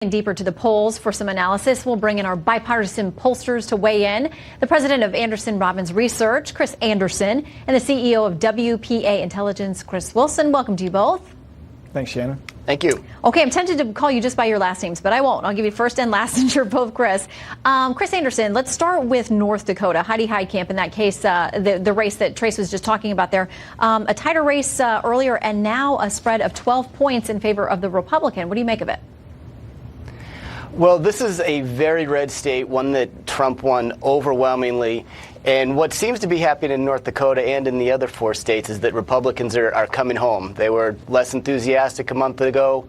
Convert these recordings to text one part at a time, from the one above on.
Deeper to the polls for some analysis. We'll bring in our bipartisan pollsters to weigh in. The president of Anderson Robbins Research, Chris Anderson, and the CEO of WPA Intelligence, Chris Wilson. Welcome to you both. Thanks, Shannon. Thank you. Okay, I'm tempted to call you just by your last names, but I won't. I'll give you first and last since you're both Chris. Chris Anderson, let's start with North Dakota. Heidi Heitkamp, in that case, the race that Trace was just talking about there. A tighter race earlier and now a spread of 12 points in favor of the Republican. What do you make of it? Well, this is a very red state, one that Trump won overwhelmingly. And what seems to be happening in North Dakota and in the other four states is that Republicans are coming home. They were less enthusiastic a month ago.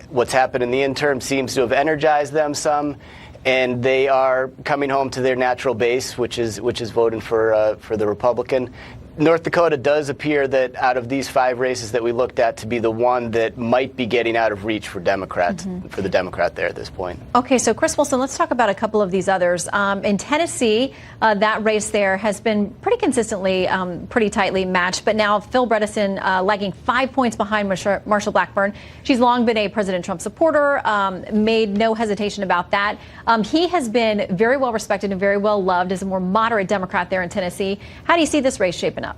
What's happened in the interim seems to have energized them some. And they are coming home to their natural base, which is voting for the Republican. North Dakota does appear that out of these five races that we looked at to be the one that might be getting out of reach for Democrats, for the Democrat there at this point. Okay, so Chris Wilson, let's talk about a couple of these others. In Tennessee, that race there has been pretty consistently, pretty tightly matched, but now Phil Bredesen lagging 5 points behind Marsha Blackburn. She's long been a President Trump supporter, made no hesitation about that. He has been very well respected and very well loved as a more moderate Democrat there in Tennessee. How do you see this race shaping up?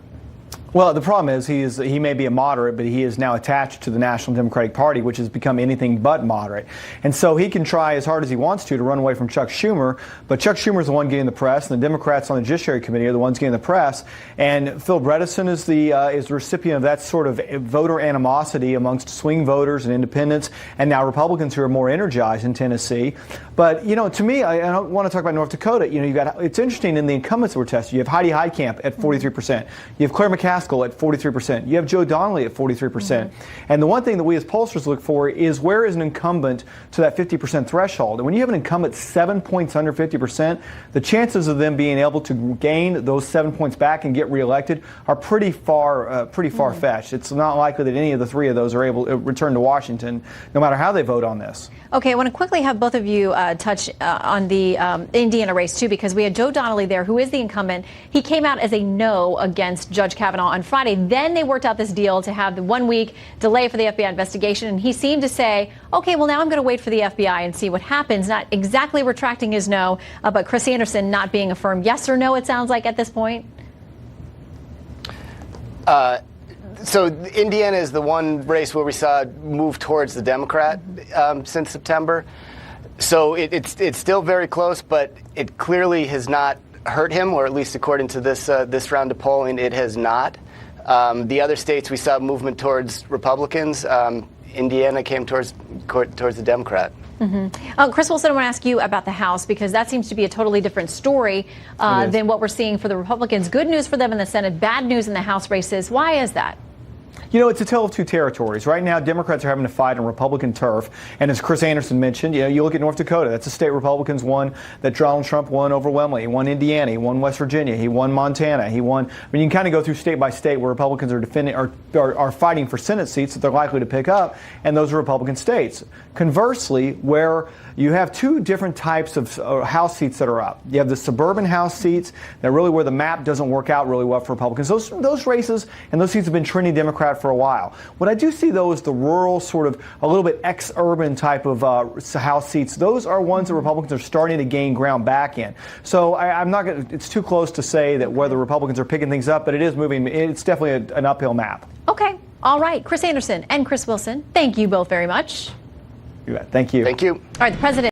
Well, the problem is he may be a moderate, but he is now attached to the National Democratic Party, which has become anything but moderate. And so he can try as hard as he wants to run away from Chuck Schumer, but Chuck Schumer is the one getting the press, and the Democrats on the Judiciary Committee are the ones getting the press. And Phil Bredesen is the recipient of that sort of voter animosity amongst swing voters and independents, and now Republicans who are more energized in Tennessee. But, you know, to me, I don't want to talk about North Dakota. You know, it's interesting in the incumbents that were tested. You have Heidi Heitkamp at 43%. You have Claire McCaskill at 43%. You have Joe Donnelly at 43%. And the one thing that we as pollsters look for is where is an incumbent to that 50% threshold. And when you have an incumbent 7 points under 50%, the chances of them being able to gain those 7 points back and get reelected are pretty far-fetched. It's not likely that any of the three of those are able to return to Washington, no matter how they vote on this. Okay, I want to quickly have both of you touch on the Indiana race, too, because we had Joe Donnelly there, who is the incumbent. He came out as a no against Judge Kavanaugh on Friday. Then they worked out this deal to have the 1 week delay for the FBI investigation. And he seemed to say, OK, well, now I'm going to wait for the FBI and see what happens. Not exactly retracting his no, but Chris Anderson not being a firm yes or no, it sounds like, at this point. So Indiana is the one race where we saw move towards the Democrat since September. So it's still very close, but it clearly has not hurt him, or at least according to this round of polling, it has not. The other states we saw movement towards Republicans. Indiana came towards the Democrat. Chris Wilson, I want to ask you about the House, because that seems to be a totally different story than what we're seeing for the Republicans. Good news for them in the Senate, bad news in the House races. Why is that? You know, it's a tale of two territories. Right now, Democrats are having to fight on Republican turf. And as Chris Anderson mentioned, you know, you look at North Dakota. That's a state Republicans won, that Donald Trump won overwhelmingly. He won Indiana. He won West Virginia. He won Montana. He won. I mean, you can kind of go through state by state where Republicans are fighting for Senate seats that they're likely to pick up, and those are Republican states. Conversely, where you have two different types of House seats that are up. You have the suburban House seats that really where the map doesn't work out really well for Republicans. Those races and those seats have been trending Democrat for a while. What I do see, though, is the rural sort of a little bit ex-urban type of House seats. Those are ones that Republicans are starting to gain ground back in. So I'm not going to, it's too close to say that whether Republicans are picking things up, but it is moving. It's definitely an uphill map. Okay. All right. Chris Anderson and Chris Wilson, thank you both very much. You bet. Thank you. Thank you. All right. The president.